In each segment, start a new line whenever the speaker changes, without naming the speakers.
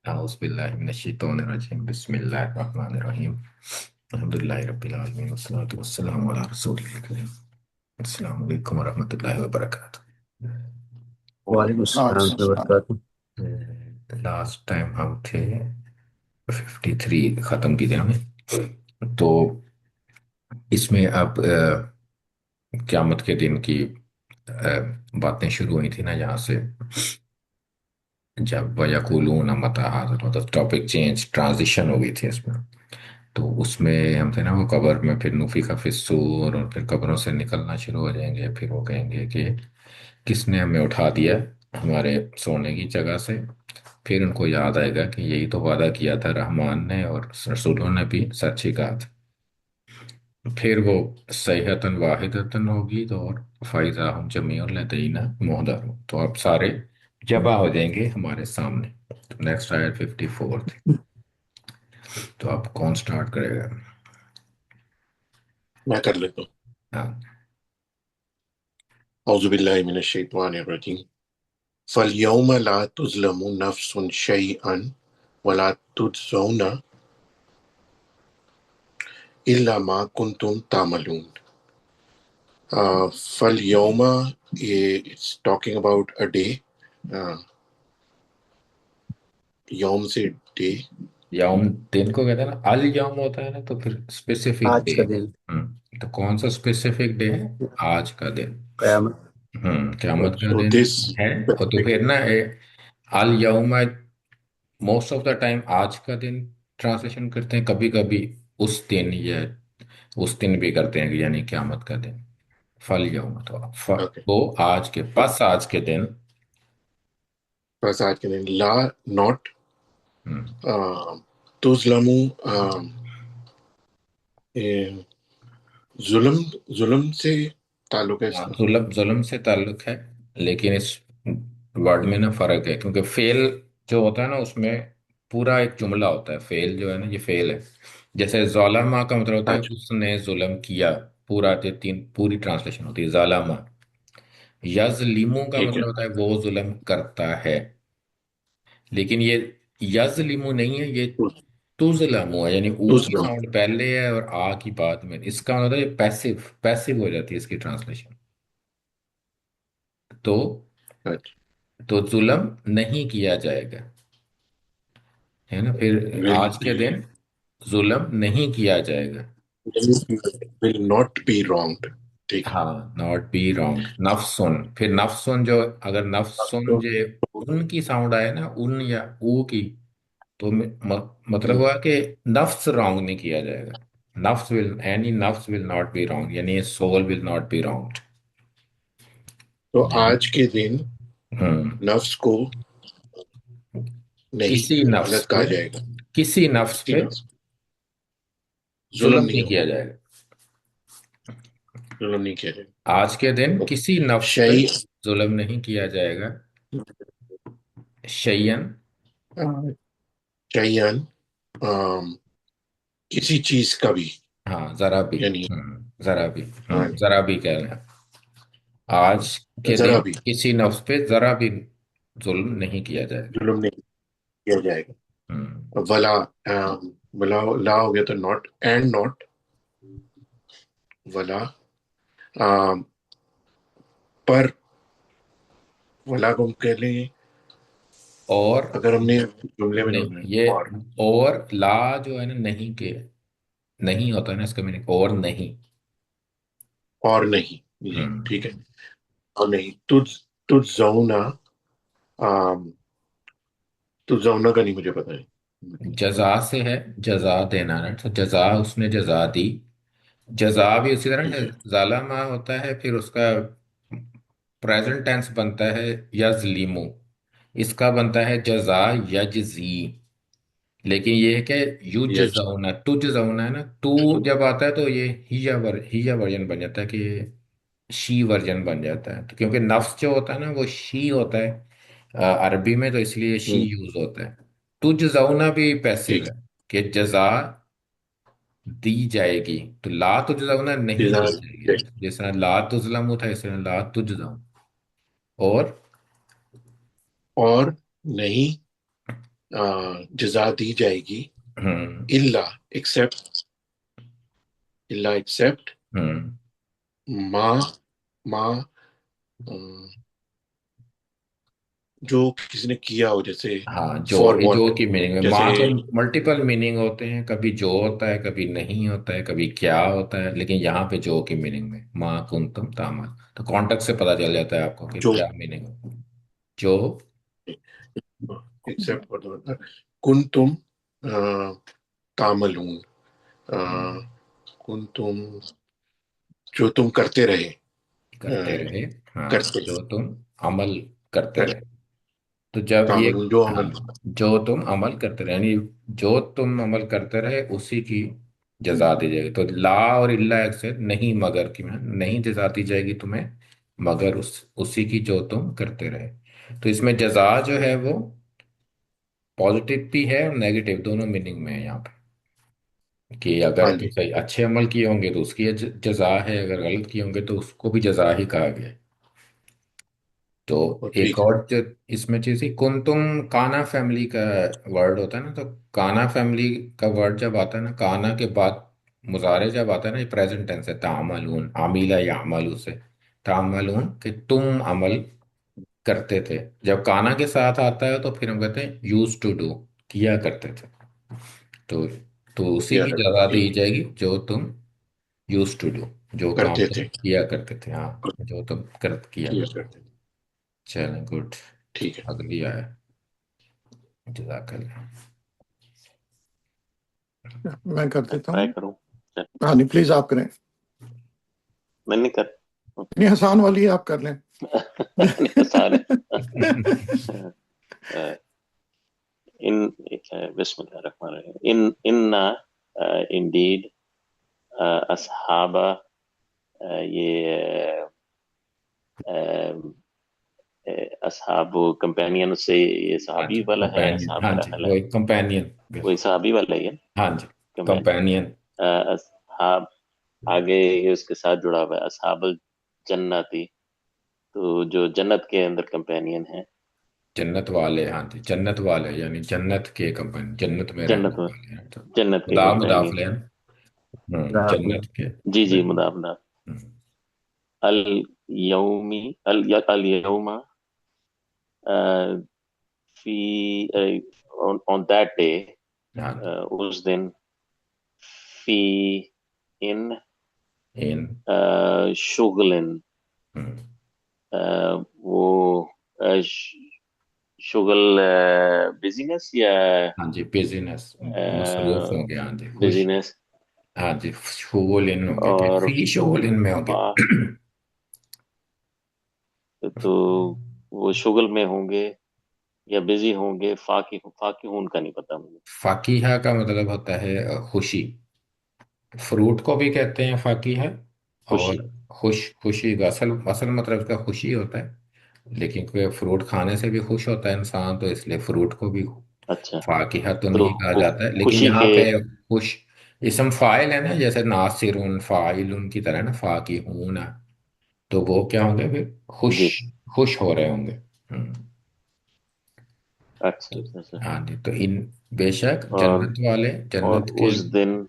औज़ुबिल्लाहिमिनश्शैतानिर्रजीम बिस्मिल्लाहिर्रहमानिर्रहीम अल्हम्दुलिल्लाहि रब्बिल आलमीन वस्सलातु वस्सलामु अला रसूलिल करीम अस्सलामु अलैकुम वरहमतुल्लाहि वबरकातुहू।
वालेकुम अस्सलाम
अच्छा,
warahmatullahi wabarakatuh।
लास्ट टाइम हम थे 53 ख़त्म की थी हमने। तो इसमें अब क़यामत के दिन की बातें शुरू हुई थी ना, यहाँ से जब यकूलून मता हाज़िर, मतलब टॉपिक चेंज ट्रांजिशन हो गई थी इसमें। तो उसमें हम थे ना, वो कब्र में फिर नुफिखा फिस्सूर, और फिर कब्रों से निकलना शुरू हो जाएंगे। फिर वो कहेंगे कि किसने हमें उठा दिया हमारे सोने की जगह से। फिर उनको याद आएगा कि यही तो वादा किया था रहमान ने और रसूलों ने भी सच ही कहा था। फिर वो सहीहतन वाहिदतन होगी, तो और फाइजा हम जमीउन लदैना मुहदर, तो अब सारे जबा हो जाएंगे हमारे सामने। तो नेक्स्ट आयत 54 थी। तो अब कौन स्टार्ट करेगा?
मैं कर लेता हूँ।
हाँ।
औज़ुबिल्लाहि मिनश्शैतानिर्रजीम फल-यौम ला तुज़लमु नफ्सुन शैअन वला तुजज़ौना इल्ला मा कुंतुम तामलून। फल-यौम, ये it's talking about a day. यौम से डे।
यौम दिन को कहते हैं ना, अल यौम होता है ना, तो फिर स्पेसिफिक
आज
डे।
का दिन
तो कौन सा स्पेसिफिक डे है? आज का दिन।
कयामत।
क़यामत का
सो
दिन
दिस
है। और तो फिर ना अल यौम मोस्ट ऑफ द टाइम आज का दिन ट्रांसलेशन करते हैं, कभी कभी उस दिन या उस दिन भी करते हैं, यानी क़यामत का दिन। फल यौम
ओके,
तो आज के बस आज के दिन।
बस आज के दिन ला नॉट
हम्म,
तुज़लमु, ये जुल्म जुल्म से ताल्लुक है
हाँ,
इसका।
जुल्म जुल्म से ताल्लुक है। लेकिन इस वर्ड में ना फर्क है, क्योंकि फेल जो होता है ना, उसमें पूरा एक जुमला होता है। फेल जो है ना, ये फेल है। जैसे ज़ालमा का मतलब होता है
अच्छा,
उसने जुल्म किया। पूरा ये तीन पूरी ट्रांसलेशन होती है ज़ालमा। यज़लिमु का
ठीक है।
मतलब होता है वो जुल्म करता है। लेकिन ये यज़लिमु नहीं है, ये तुज़लमु है, यानी ऊ की
तुज़लम,
साउंड पहले है और आ की बाद में। इसका मतलब ये पैसिव पैसिव हो जाती है इसकी ट्रांसलेशन। तो
अच्छा,
जुल्म नहीं किया जाएगा, है ना। फिर
विल
आज के दिन जुल्म नहीं किया जाएगा।
Will not B wronged. ठीक है।
हाँ, नॉट बी रॉन्ग। नफ्सुन, फिर नफ्सुन जो, अगर नफ्सुन
तो,
जो उन की साउंड आए ना, उन या ऊ की, तो मतलब
हम्म,
हुआ कि नफ्स रॉन्ग नहीं किया जाएगा। नफ्स विल एनी नफ्स विल नॉट बी रॉन्ग, यानी soul will not be wrong.
तो आज के दिन
हम्म।
नफ्स को नहीं
किसी नफ्स
लटकाया
पे,
जाएगा।
किसी नफ्स
किसी
पे
नफ्स जुल्म
जुल्म
नहीं
नहीं किया
होगा,
जाएगा।
जुल्म नहीं किया जाएगा।
आज के दिन
तो
किसी नफ्स पे
शई,
जुल्म नहीं किया जाएगा। शयन।
शयन, अम, किसी चीज का भी,
हाँ, जरा भी।
यानी
जरा भी। जरा भी कह रहे हैं। आज के
जरा
दिन
भी
किसी नफ्स पे जरा भी जुल्म नहीं किया जाएगा।
जुल्म नहीं किया जाएगा।
हम्म।
वला, वला ला हो गया तो नॉट, एंड नॉट वला, अम, पर वला को हम कह लेंगे
और
अगर हमने जुमले में
नहीं,
डालना है।
ये और ला जो है ना, नहीं के, नहीं होता है ना इसका मीनिंग, और नहीं।
और नहीं, जी
हम्म।
ठीक है। और नहीं, तुझ तुझ जमुना, तुझ जमुना का नहीं मुझे पता है।
जजा से है, जजा देना ना, तो जजा उसने जजा दी। जजा भी उसी तरह
ठीक है,
जालामा होता है, फिर उसका प्रेजेंट टेंस बनता है यजलिमु। इसका बनता है जजा यजजी। लेकिन ये है कि युज
यस,
जऊना तुझ जऊना है ना, तू जब आता है तो ये हिया वर्जन बन जाता है, कि शी वर्जन बन जाता है। तो क्योंकि नफ्स जो होता है ना, वो शी होता है अरबी में, तो इसलिए शी यूज होता है। तुझ जऊना भी पैसिव
ठीक
है, कि जजा दी जाएगी। तो ला तुझ जऊना नहीं दी
है।
जाएगी, जिस तरह ला तुझलमु था, इस तरह ला तुझ जाऊं। और
और नहीं जजा दी जाएगी,
हम्म।
इल्ला एक्सेप्ट, इल्ला एक्सेप्ट
हम्म।
माँ, माँ जो किसी ने किया हो, जैसे
हाँ, जो
फॉर
जो
वॉट,
की मीनिंग में
जैसे
माँ के मल्टीपल मीनिंग होते हैं, कभी जो होता है, कभी नहीं होता है, कभी क्या होता है, लेकिन यहाँ पे जो की मीनिंग में माँ कुंतम तामा, तो कॉन्टेक्स्ट से पता चल जाता है आपको कि
जो
क्या मीनिंग है। जो
एक्सेप्ट फॉर द कुन तुम तामलून, कुन तुम जो तुम करते रहे,
करते रहे। हाँ,
करते
जो तुम अमल करते
कर,
रहे। तो जब ये,
तामलून जो
हाँ,
अमल।
जो तुम अमल करते रहे, यानी जो तुम अमल करते रहे उसी की जजा दी जाएगी। तो ला और इल्ला एक से नहीं, मगर की में नहीं जजा दी जाएगी तुम्हें, मगर उसी की जो तुम करते रहे। तो इसमें जजा जो है वो पॉजिटिव भी है और नेगेटिव, दोनों मीनिंग में है यहाँ पे। कि
हाँ
अगर तो
जी,
सही अच्छे अमल किए होंगे तो उसकी जजा है, अगर गलत किए होंगे तो उसको भी जजा ही कहा गया है। तो
और
एक
ठीक है।
और जो इसमें चीज थी, कुंतुम काना फैमिली का वर्ड होता है ना, तो काना फैमिली का वर्ड जब आता है ना, काना के बाद मुजारे जब आता है ना, ये प्रेजेंट टेंस है, तामलून आमिला या अमलू से, तामलून कि तुम अमल करते थे। जब काना के साथ आता है तो फिर हम कहते हैं यूज टू डू, किया करते थे। तो तो उसी
किया
की
करते
जगह दी
ठीक,
जाएगी जो तुम यूज टू डू, जो काम
करते
तुम
थे,
किया करते थे। हाँ, जो तुम कर किया
किया
करते।
करते थे।
चलो गुड।
ठीक है।
अगली आया, जज़ाकल्लाह।
मैं कर
मैं
देता
ट्राई
हूँ।
करूँ।
हाँ नहीं, प्लीज आप करें।
मैं नहीं कर।
इतनी आसान वाली है, आप कर लें।
नहीं, आसान है। इन बिस्मिल्लाहिर्रहमानिर्रहीम। इन्ना इंडीड असहाबा, ये असहाब कंपेनियन से, ये
हाँ
सहाबी
जी,
वाला है,
कंपेनियन,
असहाब
हाँ
मेरा
जी,
ख्याल है।
वही कंपेनियन।
वही सहाबी वाला ही है,
हाँ जी,
कंपेनियन।
कंपेनियन।
असहाब आगे ये उसके साथ जुड़ा हुआ है, असहाबल जन्नती, तो जो जन्नत के अंदर कंपेनियन है।
जन्नत वाले, हाँ जी, जन्नत वाले यानी जन्नत के कंपेनियन, जन्नत में रहने
जन्नत में,
वाले हैं तो
जन्नत के
खुदा
कंपेनियन।
मुदाफले हैं।
राहुल।
जन्नत के।
जी जी,
बिल्कुल।
मुदाबना।
हम्म।
अल यौमी, अल यौमा, फी, ऑन दैट डे,
हाँ जी।
उस दिन, फी, इन,
इन।
शुगलिन,
हम्म।
वो शुगल, बिजीनेस या
हाँ जी, बिजनेस, मसरूफ होंगे, हाँ जी, खुश।
बिजीनेस,
हाँ जी, शुगुल इन होंगे कि
और
फी शुगुल इन में होंगे।
फा, तो वो शुगल में होंगे या बिजी होंगे। फाकी हून का नहीं पता मुझे।
फाकीहा का मतलब होता है खुशी। फ्रूट को भी कहते हैं फाकीहा। और
खुशी।
खुशी का असल असल मतलब इसका खुशी होता है, लेकिन कोई फ्रूट खाने से भी खुश होता है इंसान, तो इसलिए फ्रूट को भी
अच्छा,
फाकीहा तो
तो
नहीं कहा जाता है, लेकिन
खुशी
यहाँ
के।
पे खुश इसम फाइल है ना, जैसे नासिरुन फाइलुन की तरह ना, फाकीहून है, तो वो क्या होंगे फिर, खुश,
जी,
खुश हो रहे होंगे। हम्म।
अच्छा
तो
अच्छा अच्छा।
हाँ जी, तो इन बेशक
और
जन्नत वाले,
और
जन्नत के,
उस दिन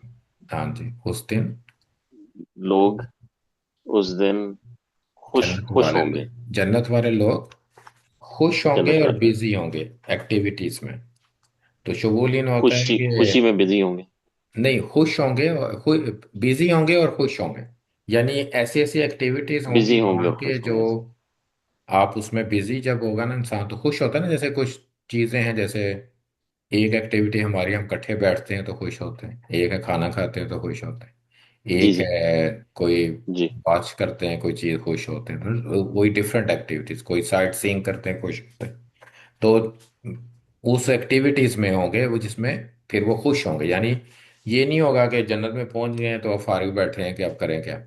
हाँ जी, उस दिन
लोग, उस दिन खुश
जन्नत
खुश
वाले
होंगे।
लोग, जन्नत वाले लोग खुश होंगे
जन्नत
और
वाले
बिजी होंगे एक्टिविटीज में। तो शुगूलिन होता है
खुशी,
कि,
खुशी में बिजी होंगे।
नहीं, खुश होंगे और बिजी होंगे और खुश होंगे, यानी ऐसी ऐसी एक्टिविटीज
बिजी
होंगी
होंगे
वहाँ
और
के
खुश
जो
होंगे।
आप उसमें बिजी जब होगा ना इंसान तो खुश होता है ना। जैसे कुछ चीजें हैं, जैसे एक एक्टिविटी हमारी, हम इकट्ठे बैठते हैं तो खुश होते हैं, एक है खाना खाते हैं तो खुश होते हैं,
जी
एक
जी
है कोई
जी।
वॉच करते हैं कोई चीज, खुश होते हैं। तो वही डिफरेंट एक्टिविटीज, कोई साइट सीइंग करते हैं, खुश होते हैं। तो उस एक्टिविटीज में होंगे वो जिसमें फिर वो खुश होंगे, यानी ये नहीं होगा कि जन्नत में पहुंच गए हैं तो अब फारिग बैठे हैं कि अब करें क्या,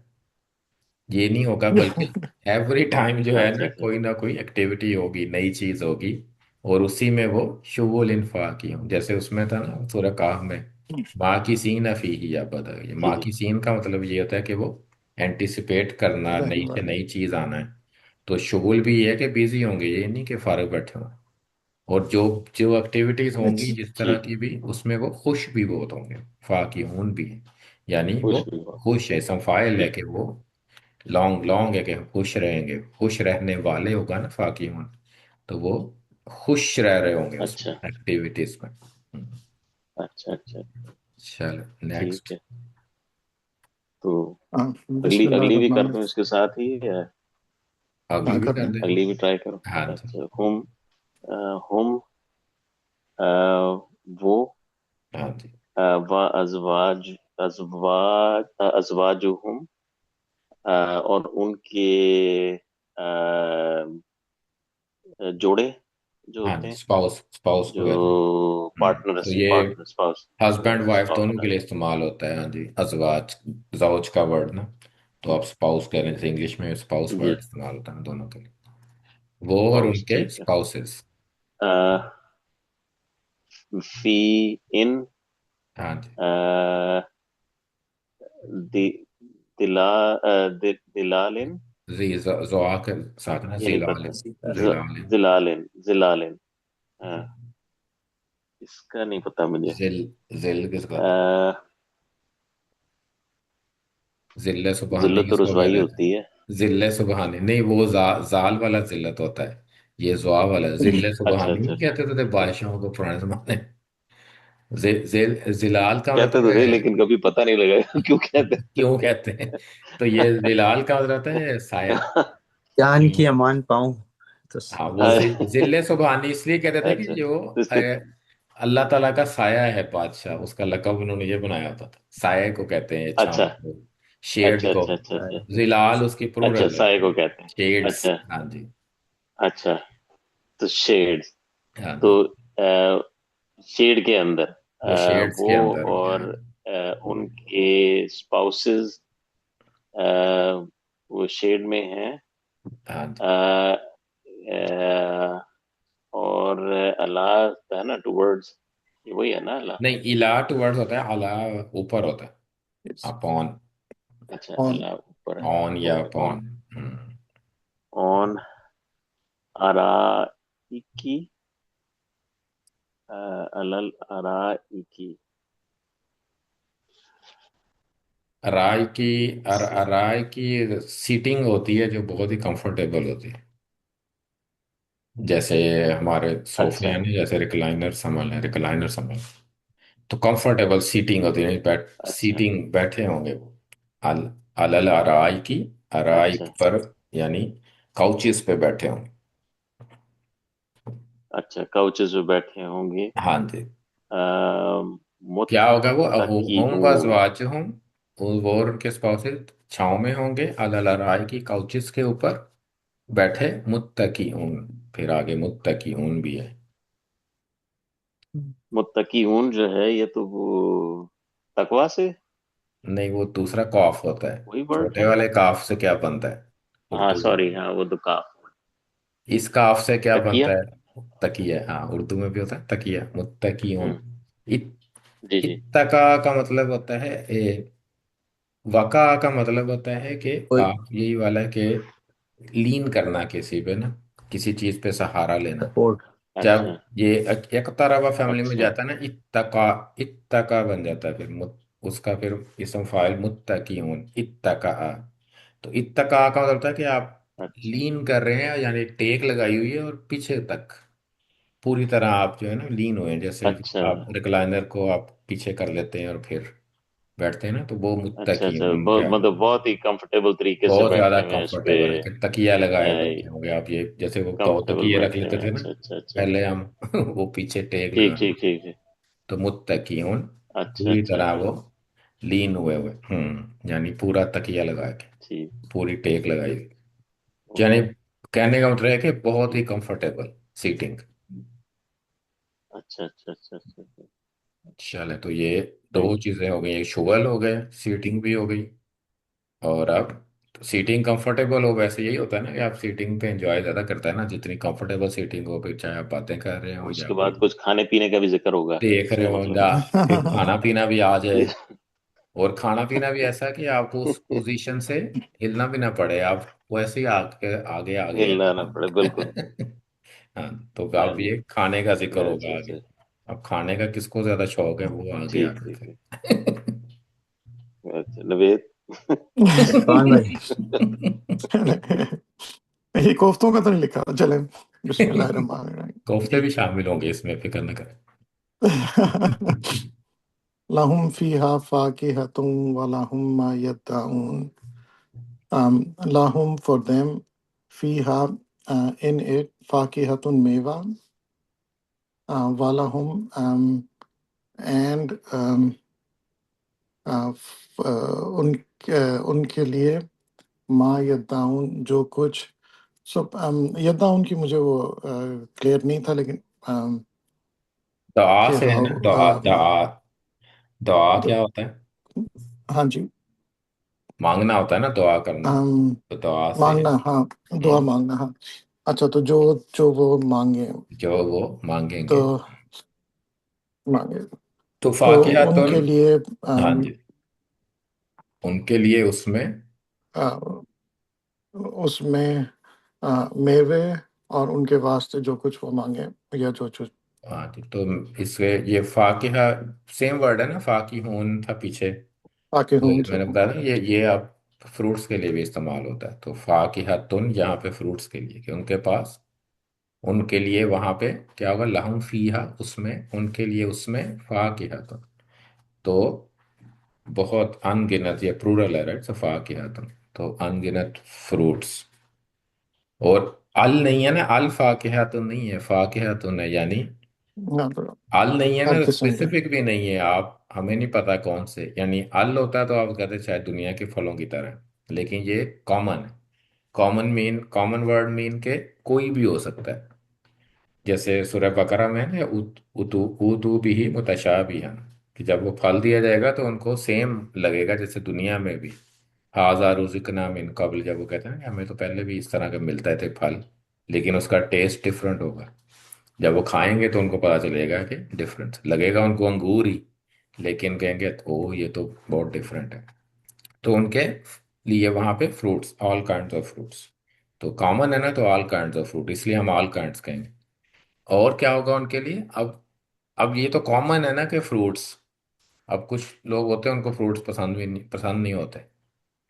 ये नहीं होगा, बल्कि एवरी टाइम जो है
अच्छा अच्छा।
ना कोई एक्टिविटी होगी, नई चीज होगी, और उसी में वो शुगुल इंफा की हो। जैसे उसमें था ना सूरह काफ में, माँ की सीन फी ही या बदा, ये
जी
माँ
जी।
की सीन का मतलब ये होता है कि वो एंटिसिपेट करना,
रहने
नई से
वाले।
नई चीज आना है। तो शुगुल भी ये है कि बिजी होंगे, ये नहीं कि फारिग बैठे हों। और जो जो एक्टिविटीज होंगी
It's-
जिस तरह
ठीक है।
की भी, उसमें वो खुश भी बहुत होंगे, फाकिहून भी है, यानी वो
खुश भी हो।
खुश है, समफाइल है
ठीक
कि
है।
वो लॉन्ग लॉन्ग है कि खुश रहेंगे, खुश रहने वाले होगा ना फाकिहून, तो वो खुश रह रहे होंगे उसमें
अच्छा
एक्टिविटीज में।
अच्छा अच्छा।
चलो
ठीक
नेक्स्ट।
है। तो
हाँ,
अगली
बिस्मिल्लाह
अगली भी
रहमान
कर दूं इसके साथ ही, या
अगली
हाँ,
भी
कर
कर
लें।
दे।
अगली भी ट्राई करो?
हाँ जी।
अच्छा, हम वो
हाँ जी।
व अजवाजुहुम, और उनके जोड़े जो
हाँ
होते
जी,
हैं,
स्पाउस स्पाउस को कहते हैं।
जो
तो ये
पार्टनर स्पाउस,
हस्बैंड वाइफ दोनों के लिए
पार्टनर।
इस्तेमाल होता है। हाँ जी, अजवाज, जौज का वर्ड ना, तो आप स्पाउस कह रहे हैं, इंग्लिश में स्पाउस
जी,
वर्ड इस्तेमाल होता है दोनों के लिए, वो और
स्पाउस,
उनके
ठीक है।
स्पाउसेस।
अ, फी इन
हाँ जी।
दि, दिला दिलालिन,
जी, जोआ के साथ ना,
ये नहीं
जिलाल,
पता।
जिलाल,
जिलालिन, जिलालिन। हाँ, इसका नहीं पता मुझे।
जिल, जिल किसको कहते हैं?
अ,
जिल्ले सुबहानी
जिल्लत और
किसको कह
रुसवाई
रहे
होती है।
थे? जिल्ले सुबहानी नहीं, वो जाल वाला जिल्लत होता है, ये जुआ वाला है। जिल्ले
अच्छा
सुबहानी
अच्छा
नहीं
अच्छा।
कहते थे बादशाहों को पुराने जमाने में। जिलाल का
कहते
मतलब
तो थे
है,
लेकिन कभी पता नहीं लगा क्यों कहते
क्यों कहते हैं, तो ये जिलाल का मतलब होता है साया।
हैं।
जान की अमान पाऊं तो
हाँ, वो जिले सुबहानी इसलिए कहते थे कि
अच्छा,
जो
तो इसके।
अल्लाह ताला का साया है बादशाह, उसका लकब उन्होंने ये बनाया होता था, साये को कहते हैं
अच्छा
छांव को, शेड
अच्छा
को।
अच्छा अच्छा अच्छा।
जिलाल उसकी
अच्छा,
प्लूरल है,
साय को कहते हैं।
शेड्स।
अच्छा
हाँ जी।
अच्छा। तो शेड,
हाँ
तो
जी,
शेड के अंदर
वो शेड्स
वो,
के अंदर हो गया।
और उनके स्पाउसेस वो शेड में हैं।
हाँ जी।
अ, अ, और अल्लाह है ना, टू वर्ड्स, ये वही है ना अल्लाह?
नहीं, इला टूवर्ड्स होता है, अला ऊपर होता है,
Yes.
अपॉन,
अच्छा,
On
अल्लाह ऊपर है।
ऑन या
ऑन,
अपॉन।
ऑन अराइकी, अलल अराइकी।
राय की, राय की सीटिंग होती है जो बहुत ही कंफर्टेबल होती है, जैसे हमारे सोफे
अच्छा
हैं ना, जैसे रिक्लाइनर संभल है, रिक्लाइनर संभल, तो कंफर्टेबल सीटिंग होती है,
अच्छा
सीटिंग बैठे होंगे वो, अल अलल अराई की, अराई
अच्छा
पर, यानी काउचेस पे बैठे होंगे।
अच्छा, काउचेस पे बैठे होंगे।
हाँ जी। क्या होगा वो, हम
मुत्तकीऊन।
वजवाज हम, वो और उनके स्पाउसेस छाँव में होंगे, अलल अराई की काउचेस के ऊपर बैठे, मुत्तकीऊन, फिर आगे मुत्तकीऊन भी है।
मुत्तकीऊन जो है, ये तो वो तकवा से
नहीं, वो दूसरा कॉफ होता है,
वही वर्ड
छोटे
है।
वाले काफ से क्या बनता है
हाँ
उर्दू में?
सॉरी, हाँ वो तो काफ।
इस काफ से क्या बनता
तकिया।
है? तकिया, हाँ, उर्दू में भी होता है तकिया, मुत्तकीउन।
हम्म।
इत,
जी जी।
इत्तका का मतलब होता है वका का मतलब होता है कि
कोई
आप, यही वाला है कि लीन करना किसी पे ना, किसी चीज पे सहारा लेना।
सपोर्ट।
जब
अच्छा
ये एक तरफा फैमिली में
अच्छा
जाता है ना, इत्तका, इत्तका बन जाता है, फिर उसका फिर इसम फाइल मुत्तकीउन, इत्तका। तो इत्तका का मतलब होता है कि आप
अच्छा
लीन कर रहे हैं, यानी टेक लगाई हुई है और पीछे तक पूरी तरह आप जो है ना लीन हुए हैं, जैसे
अच्छा
आप रिक्लाइनर को आप पीछे कर लेते हैं और फिर बैठते हैं ना, तो वो
अच्छा अच्छा,
मुत्तकीउन
बहुत
कहलाता
मतलब
है।
बहुत ही कंफर्टेबल तरीके से
बहुत ज्यादा
बैठे हुए हैं उस पे।
कंफर्टेबल है कि तकिया लगाए बैठे होंगे आप, ये जैसे वो दो
कंफर्टेबल
तकिए रख
बैठे
लेते
हुए हैं।
थे ना
अच्छा अच्छा अच्छा
पहले
अच्छा।
हम, वो पीछे टेक
ठीक
लगा
ठीक
लेते,
ठीक ठीक।
तो मुत्तकीउन,
अच्छा
पूरी
अच्छा
तरह
अच्छा।
वो लीन हुए हुए, यानी पूरा तकिया लगा के,
ठीक।
पूरी टेक लगाई, यानी
ओके।
कहने का मतलब है कि बहुत ही
ठीक।
Comfortable seating.
अच्छा अच्छा अच्छा अच्छा अच्छा।
चले, तो ये दो
सही।
चीजें हो गई, एक शुगल हो गए, सीटिंग भी हो गई, और अब तो सीटिंग कंफर्टेबल हो, वैसे यही होता है ना कि आप सीटिंग पे एंजॉय ज्यादा करता है ना, जितनी कंफर्टेबल सीटिंग हो, फिर चाहे आप बातें कर रहे हो या
उसके बाद
कोई
कुछ खाने पीने का भी जिक्र होगा,
देख रहे
इसका
हो
मतलब
या
है।
फिर खाना पीना भी आ जाए,
ये
और खाना पीना भी ऐसा कि आपको उस पोजीशन से हिलना भी ना पड़े, आप वैसे ही आगे आगे आगे
हिलना ना पड़े, बिल्कुल।
हाँ, तो
हाँ
अब
जी।
ये खाने का जिक्र
अच्छा
होगा
अच्छा।
आगे। अब खाने का किसको ज्यादा शौक है वो आगे
ठीक
आगे
ठीक है।
फिर।
अच्छा नवेद।
इरफान भाई।
ये कोफ्तों का तो नहीं लिखा, चले बिस्मिल्लाहिर्रहमानिर्रहीम।
कोफ्ते भी शामिल होंगे इसमें, फिक्र न करें।
लहुम फीहा फाकिहतुन व लहुम मा यद्दाऊन। Lahum for them, fiha in it, fakihatun meva, walahum and उन उनके लिए माँ यद्दाउन जो कुछ। सो यद्दाउन की मुझे वो क्लियर नहीं था, लेकिन
दुआ
कि
से है
हाउ
ना, दुआ दुआ। दुआ क्या होता है?
हाँ जी।
मांगना होता है ना, दुआ करना।
um,
तो दुआ से है।
मांगना, हाँ। दुआ
हम्म,
मांगना, हाँ। अच्छा, तो जो जो वो मांगे,
जो वो
तो
मांगेंगे।
मांगे,
तो
तो
फाकिहतुन।
उनके लिए
हाँ जी, उनके लिए उसमें।
अ, उसमें मेवे और उनके वास्ते जो कुछ वो मांगे, या जो जो
हाँ जी, तो इसके ये फाकिहा सेम वर्ड है ना, फाकिहून था पीछे।
पाके
तो
हों से।
मैंने बताया ना, ये अब फ्रूट्स के लिए भी इस्तेमाल होता है। तो फाकिहतुन यहाँ पे फ्रूट्स के लिए, कि उनके पास, उनके लिए वहां पे क्या होगा, लहम फीहा उसमें, उनके लिए उसमें फाकिहतुन। तो बहुत अनगिनत, ये प्लूरल है राइट, तो फाकिहतुन, तो अनगिनत फ्रूट्स। और अल नहीं है ना, अल फाकिहतुन नहीं है, फाकिहतुन है, यानी
हाँ, तो
अल नहीं है
हर
ना,
किस्म के।
स्पेसिफिक भी नहीं है। आप हमें नहीं पता कौन से, यानी अल होता है तो आप कहते हैं शायद दुनिया के फलों की तरह, लेकिन ये कॉमन है। Common mean, common word mean के कोई भी हो सकता है। जैसे सूरह बकरा में है ना, उतु उतु बिही मुतशाबिहन, कि जब वो फल दिया जाएगा तो उनको सेम लगेगा जैसे दुनिया में भी। हाजा रुज़िकना मिन कबल, जब वो कहते हैं ना कि हमें तो पहले भी इस तरह के मिलते थे फल, लेकिन उसका टेस्ट डिफरेंट होगा। जब वो खाएंगे तो उनको पता चलेगा कि डिफरेंस लगेगा उनको अंगूर ही, लेकिन कहेंगे ओ ये तो बहुत डिफरेंट है। तो उनके लिए वहां पे fruits, all kinds of fruits. तो कॉमन है ना, तो ऑल काइंड्स ऑफ फ्रूट, इसलिए हम ऑल काइंड्स कहेंगे। और क्या होगा उनके लिए अब ये तो कॉमन है ना कि फ्रूट्स। अब कुछ लोग होते हैं उनको फ्रूट्स पसंद नहीं होते।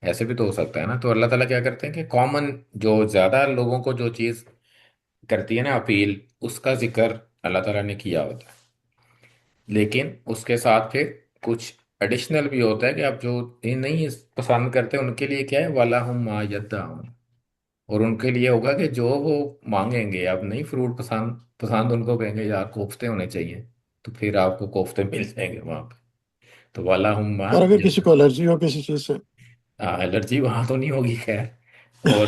ऐसे भी तो हो सकता है ना। तो अल्लाह ताला क्या करते हैं कि कॉमन, जो ज्यादा लोगों को जो चीज करती है ना अपील, उसका जिक्र अल्लाह ताला ने किया होता है। लेकिन उसके साथ फिर कुछ एडिशनल भी होता है कि आप जो ये नहीं पसंद करते उनके लिए क्या है, वाला हम मा यद्दाऊन। और उनके लिए होगा कि जो वो मांगेंगे, अब नहीं फ्रूट पसंद पसंद, उनको कहेंगे यार कोफ्ते होने चाहिए, तो फिर आपको कोफ्ते मिल जाएंगे वहां पे। तो वाला हम मा
और अगर किसी
यद्दा।
को एलर्जी हो किसी चीज से,
हाँ, एलर्जी वहां तो नहीं होगी खैर। और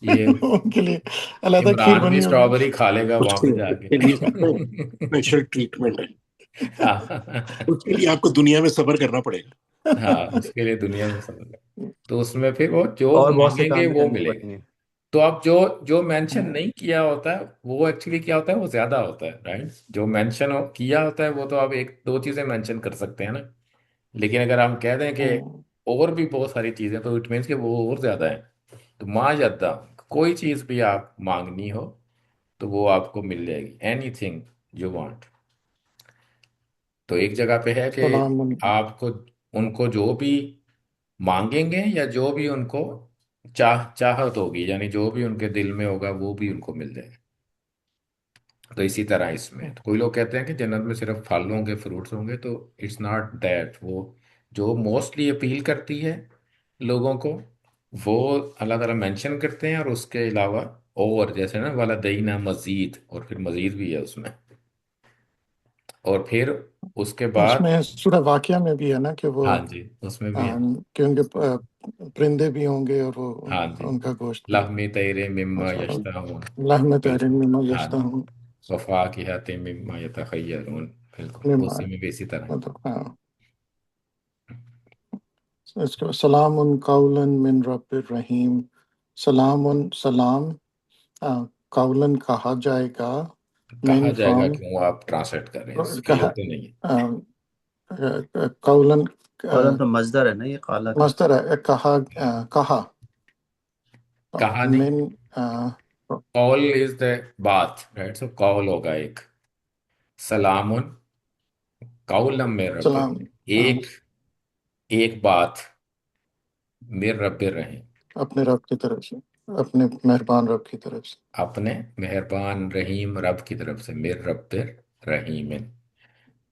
ये
उनके लिए अलग खीर
इमरान भी
बननी होगी।
स्ट्रॉबेरी खा लेगा वहां पे
उसके लिए आपको
जाके।
स्पेशल ट्रीटमेंट है।
हाँ।
उसके लिए आपको दुनिया में सफर करना पड़ेगा।
हाँ, उसके लिए दुनिया में समझ। तो उसमें फिर वो जो
और बहुत से
मांगेंगे
काम भी
वो
करने
मिलेगा।
पड़ेंगे।
तो अब जो जो मेंशन
हम्म,
नहीं किया होता है वो एक्चुअली क्या होता है, वो ज्यादा होता है राइट। जो मेंशन किया होता है वो तो आप एक दो चीजें मेंशन कर सकते हैं ना। लेकिन अगर हम कह दें कि
हम्म,
और भी बहुत सारी चीजें, तो इट मीन्स कि वो और ज्यादा है। तो माँ ज्यादा, कोई चीज भी आप मांगनी हो तो वो आपको मिल जाएगी, एनीथिंग यू वांट। तो एक जगह पे है कि
सलाम
आपको, उनको जो भी मांगेंगे या जो भी उनको चाहत होगी, यानी जो भी उनके दिल में होगा वो भी उनको मिल जाएगा। तो इसी तरह इसमें तो कोई लोग कहते हैं कि जन्नत में सिर्फ फल होंगे, फ्रूट्स होंगे, तो इट्स नॉट दैट। वो जो मोस्टली अपील करती है लोगों को, वो अल्लाह ताला मेंशन करते हैं। और उसके अलावा और जैसे ना वाला दही ना मजीद, और फिर मजीद भी है उसमें। और फिर उसके बाद,
इसमें सूरह वाक़िया में भी है ना कि वो
हाँ जी उसमें भी है।
कि उनके परिंदे भी होंगे और वो
हाँ जी,
उनका गोश्त भी।
लहमी तैरे मिम्मा
अच्छा,
यश्ताहून।
लहम तहरीन
बिल्कुल।
मिम्मा
हाँ जी,
यश्तहून।
वफाकिहतिन मिम्मा यतखय्यरून। बिल्कुल
मिम्मा,
उसी में भी इसी तरह।
मतलब हाँ। इसके बाद सलामुन कौलन मिन रब्बिर रहीम। सलामुन सलाम, कौलन कहा जाएगा,
कहा
मिन
जाएगा
फ्रॉम,
क्यों आप ट्रांसलेट कर रहे हैं,
कहा,
क्लियर तो नहीं है।
कौलन,
कौलन तो मजदर है ना, ये काला का।
मस्तर है, कहा, कहा
कहा नहीं।
मिन
कौल इज द बात, राइट? सो कौल होगा एक, सलामुन कौलम में रब,
सलाम। हाँ,
एक एक बात, मिर रब्बिर रहीम,
अपने रब की तरफ से, अपने मेहरबान रब की तरफ से।
अपने मेहरबान रहीम रब की तरफ से, मिर रब्बिर रहीमिन।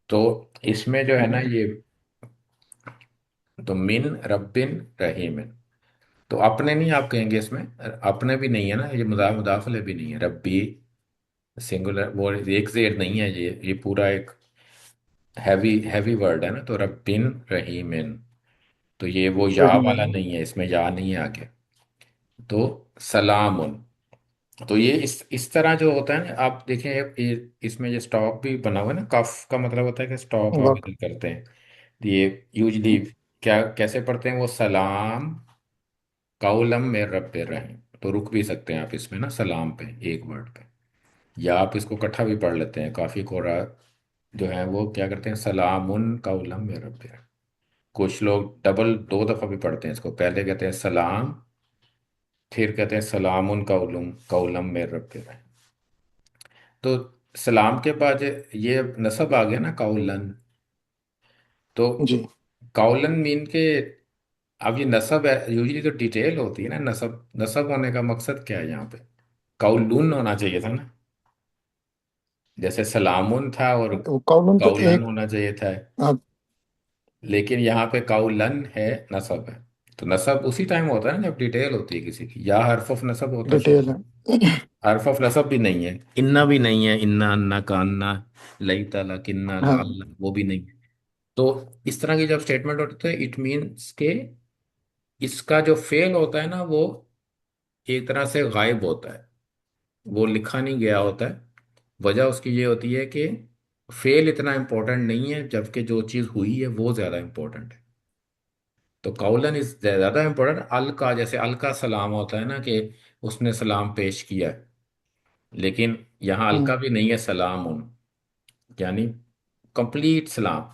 तो इसमें जो है ना ये, तो मिन रब्बिन रहीमिन, तो अपने नहीं आप कहेंगे इसमें, अपने भी नहीं है ना, ये मुदाफले भी नहीं है, रब्बी सिंगुलर, वो एक जेड नहीं है, ये पूरा एक हैवी हैवी वर्ड है ना, तो रब्बिन रहीमिन, तो ये वो या वाला
रहीम।
नहीं है, इसमें या नहीं है आगे। तो सलामुन, तो ये इस तरह जो होता है ना, आप देखें इसमें ये स्टॉप भी बना हुआ है ना, कफ का मतलब होता है कि स्टॉप आप
वक्त।
इधर करते हैं। तो ये यूजली क्या कैसे पढ़ते हैं वो, सलाम कौलम में रब्बे रहीम, तो रुक भी सकते हैं आप इसमें ना सलाम पे, एक वर्ड पे, या आप इसको इकट्ठा भी पढ़ लेते हैं, काफी कोरा जो है वो क्या करते हैं, सलामुन कौलम में रब्बे रहीम। कुछ लोग डबल दो दफा भी पढ़ते हैं इसको, पहले कहते हैं सलाम, फिर कहते हैं सलामुन कौलम कौलम में रब्बे रहीम। तो सलाम के बाद ये नसब आ गया ना कौलन, तो
जी।
कौलन मीन के, अब ये नसब है, यूजली तो डिटेल होती है ना, नसब नसब होने का मकसद क्या है यहाँ पे, कौलुन होना चाहिए था ना, जैसे सलामुन था और
वो कौलन तो
कौलन
एक।
होना चाहिए था,
हाँ,
लेकिन यहाँ पे कौलन है, नसब है। तो नसब उसी टाइम होता है ना जब डिटेल होती है किसी की, या हर्फ ऑफ नसब होता है
डिटेल
शुरू,
है।
हर्फ ऑफ नसब भी नहीं है, इन्ना भी नहीं है, इन्ना अन्ना का अन्ना, लई तला किन्ना ला
हाँ,
अल्लाह, वो भी नहीं है। तो इस तरह की जब स्टेटमेंट होती है, इट मीन्स के इसका जो फेल होता है ना वो एक तरह से गायब होता है, वो लिखा नहीं गया होता है। वजह उसकी ये होती है कि फेल इतना इंपॉर्टेंट नहीं है, जबकि जो चीज़ हुई है वो ज़्यादा इंपॉर्टेंट है। तो कौलन इज ज़्यादा इंपॉर्टेंट, अल का, जैसे अल का सलाम होता है ना कि उसने सलाम पेश किया, लेकिन यहाँ अल का भी नहीं है, सलाम यानी कंप्लीट सलाम,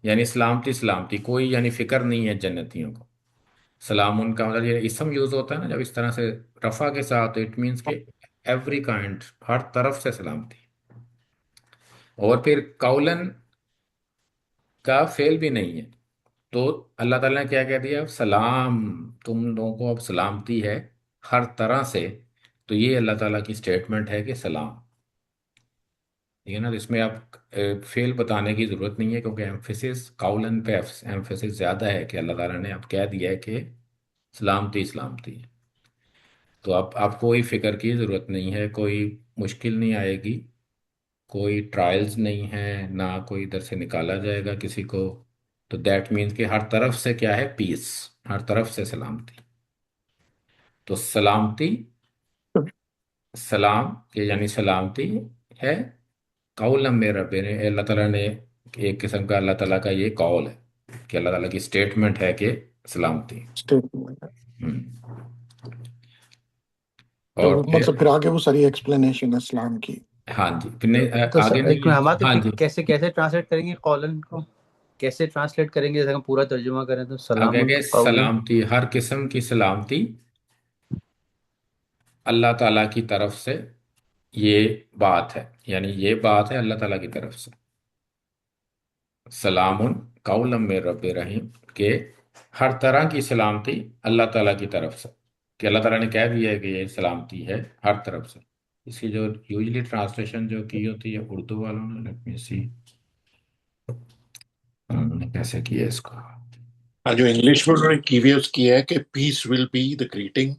यानी सलामती सलामती, कोई यानी फिक्र नहीं है जन्नतियों को। सलामुन का मतलब ये इसम यूज होता है ना जब इस तरह से रफा के साथ, इट मीन्स के एवरी काइंड, हर तरफ से सलामती। और फिर कौलन का फेल भी नहीं है, तो अल्लाह ताला ने क्या कह दिया, सलाम, तुम लोगों को अब सलामती है हर तरह से। तो ये अल्लाह ताला की स्टेटमेंट है कि सलाम, ठीक है ना, तो इसमें आप फेल बताने की जरूरत नहीं है, क्योंकि एम्फेसिस काउलन पे एम्फेसिस ज्यादा है कि अल्लाह ताला ने अब कह दिया है कि सलामती सलामती है। तो अब आप कोई फिक्र की जरूरत नहीं है, कोई मुश्किल नहीं आएगी, कोई ट्रायल्स नहीं है, ना कोई इधर से निकाला जाएगा किसी को। तो दैट मीन्स कि हर तरफ से क्या है, पीस, हर तरफ से सलामती। तो सलामती, सलाम के यानी सलामती है, कौलम में रब्बे ने, अल्लाह ताला ने, एक किस्म का अल्लाह ताला का ये कौल है कि अल्लाह ताला की स्टेटमेंट है कि सलामती।
स्टेटमेंट है।
हम्म।
तो
और फिर,
मतलब फिर आगे वो सारी एक्सप्लेनेशन है इस्लाम की।
हाँ जी, फिर नहीं,
तो
आगे
सर, एक
नहीं
मिनट,
है।
हम आते
हाँ
फिर
जी,
कैसे कैसे ट्रांसलेट करेंगे कॉलन को? कैसे ट्रांसलेट करेंगे? जैसे हम पूरा तर्जुमा करें तो
अब
सलामुन
कहेंगे
कौलन।
सलामती, हर किस्म की सलामती अल्लाह ताला की तरफ से, ये बात है, यानी ये बात है अल्लाह ताला की तरफ से, सलामुन कौलम में रब रहीम, के हर तरह की सलामती अल्लाह ताला की तरफ से, कि अल्लाह ताला ने कह दिया है कि ये सलामती है हर तरफ से। इसकी जो यूजली ट्रांसलेशन जो की होती है उर्दू वालों ने, लेट मी सी उन्होंने कैसे किया इसको।
हाँ, जो इंग्लिश में उन्होंने कीवियस किया है कि peace will be the greeting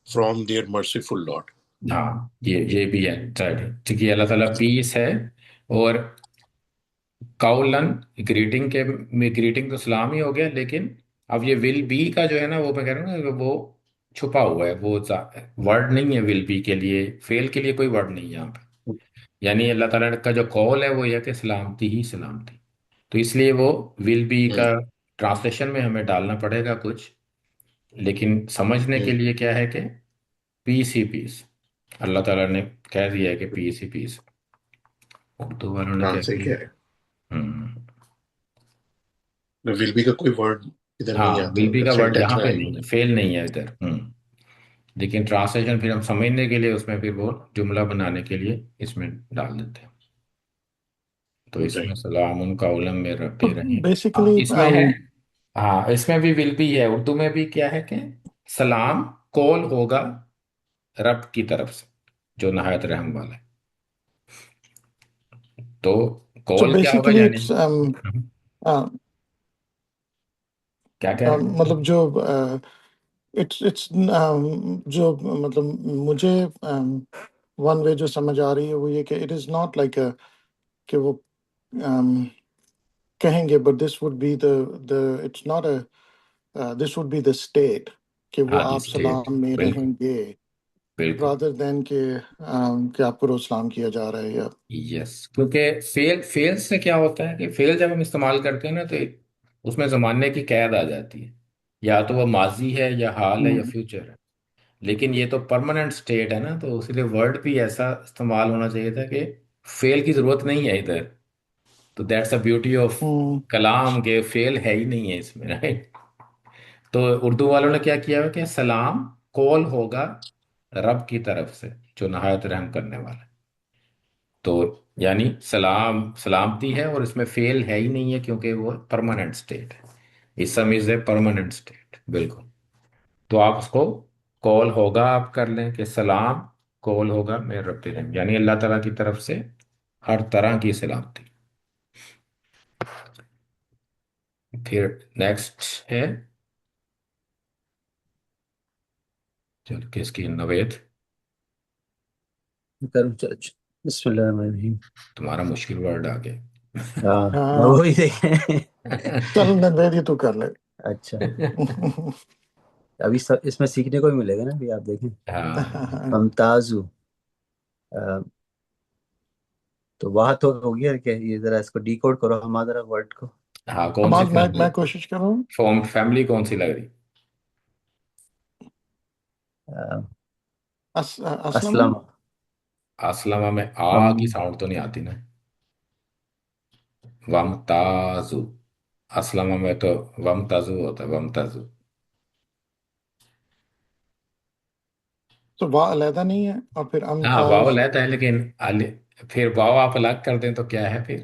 from their merciful lord.
हाँ, ये भी है, चलिए ठीक है, अल्लाह ताला पीस है। और काउलन, ग्रीटिंग के में ग्रीटिंग तो सलाम ही हो गया, लेकिन अब ये विल बी का जो है ना, वो मैं कह रहा हूँ ना, वो छुपा हुआ है, वो वर्ड नहीं है विल बी के लिए, फेल के लिए कोई वर्ड नहीं है यहाँ पे। यानी अल्लाह ताला का जो कॉल है वो ये है कि सलामती ही सलामती, तो इसलिए वो विल बी
हम्म,
का ट्रांसलेशन में हमें डालना पड़ेगा कुछ, लेकिन समझने के
हम्म,
लिए क्या है कि पीस ही पीस, अल्लाह ताला ने कह दिया है कि पीस ही पीस। उर्दू वालों ने
हाँ
क्या
सही कह
किया।
रहे
हम्म।
हैं। विल बी का कोई वर्ड इधर नहीं
हाँ,
आता
विल बी का वर्ड यहाँ
सेंटेंस में
पे
आएगा
नहीं है,
नहीं।
फेल नहीं है इधर। हम्म। लेकिन ट्रांसलेशन फिर हम समझने के लिए उसमें फिर वो जुमला बनाने के लिए इसमें डाल देते हैं। तो इसमें
Right.
सलामुन कौलम में
तो
रब्बिर रहीम। हाँ
बेसिकली
इसमें है। हाँ इसमें भी विल भी है, उर्दू में भी क्या है कि सलाम कॉल होगा रब की तरफ से जो नहायत रहम वाला है। तो
सो
कॉल क्या होगा
बेसिकली
यानी।
इट्स
हम्म, क्या कह रहे हैं।
मतलब जो इट्स इट्स जो मतलब मुझे वन वे जो समझ आ रही है वो ये कि इट इज नॉट लाइक कि वो um, कहेंगे but this would be the it's not a this would be the state कि वो
हाँ दी
आप
स्टेट।
सलाम में
बिल्कुल
रहेंगे
बिल्कुल।
रादर देन कि आपको सलाम किया जा रहा है या
यस क्योंकि फेल फेल से क्या होता है कि फेल जब हम इस्तेमाल करते हैं ना तो उसमें जमाने की कैद आ जाती है। या तो वो माजी है या हाल है या
हम्म
फ्यूचर है। लेकिन ये तो परमानेंट स्टेट है ना, तो इसलिए वर्ड भी ऐसा इस्तेमाल होना चाहिए था कि फेल की जरूरत नहीं है इधर। तो दैट्स द ब्यूटी ऑफ
हम्म
कलाम के फेल है ही नहीं है इसमें, राइट। तो उर्दू वालों ने क्या किया है कि सलाम कॉल होगा रब की तरफ से जो नहायत रहम करने वाला है। तो यानी सलाम सलामती है और इसमें फेल है ही नहीं है क्योंकि वो परमानेंट स्टेट है। इसम इज ए परमानेंट स्टेट बिल्कुल। तो आप उसको कॉल होगा आप कर लें कि सलाम कॉल होगा मेरे रब रहम, यानी अल्लाह ताला की तरफ से हर तरह की सलामती। फिर नेक्स्ट है चल किसकी नवेद।
करूँ बिस्मिल्लाहिर्रहमानिर्रहीम।
तुम्हारा मुश्किल वर्ड आ
हाँ मैं
हाँ
वही देखे।
चल
गया।
नवेद तू कर ले
अच्छा, अभी इसमें सीखने को भी मिलेगा ना, अभी आप देखें।
हाँ
ममताजु, अ, तो वाह तो हो गया क्या, ये जरा इसको डिकोड करो हम जरा वर्ड को।
हाँ कौन
अब
सी
आज
फैमिली।
मैं कोशिश करूँ
फॉर्म फैमिली कौन सी लग रही।
अ,
असलमा
असलम।
असलमा में आ की
हम
साउंड तो नहीं आती ना। वमताजु। असलमा में तो वमताजु होता है वमताजु।
तो वाह अलहदा नहीं है और फिर
हाँ वाव
अमताज
लेता है लेकिन फिर वाव आप अलग कर दें तो क्या है फिर।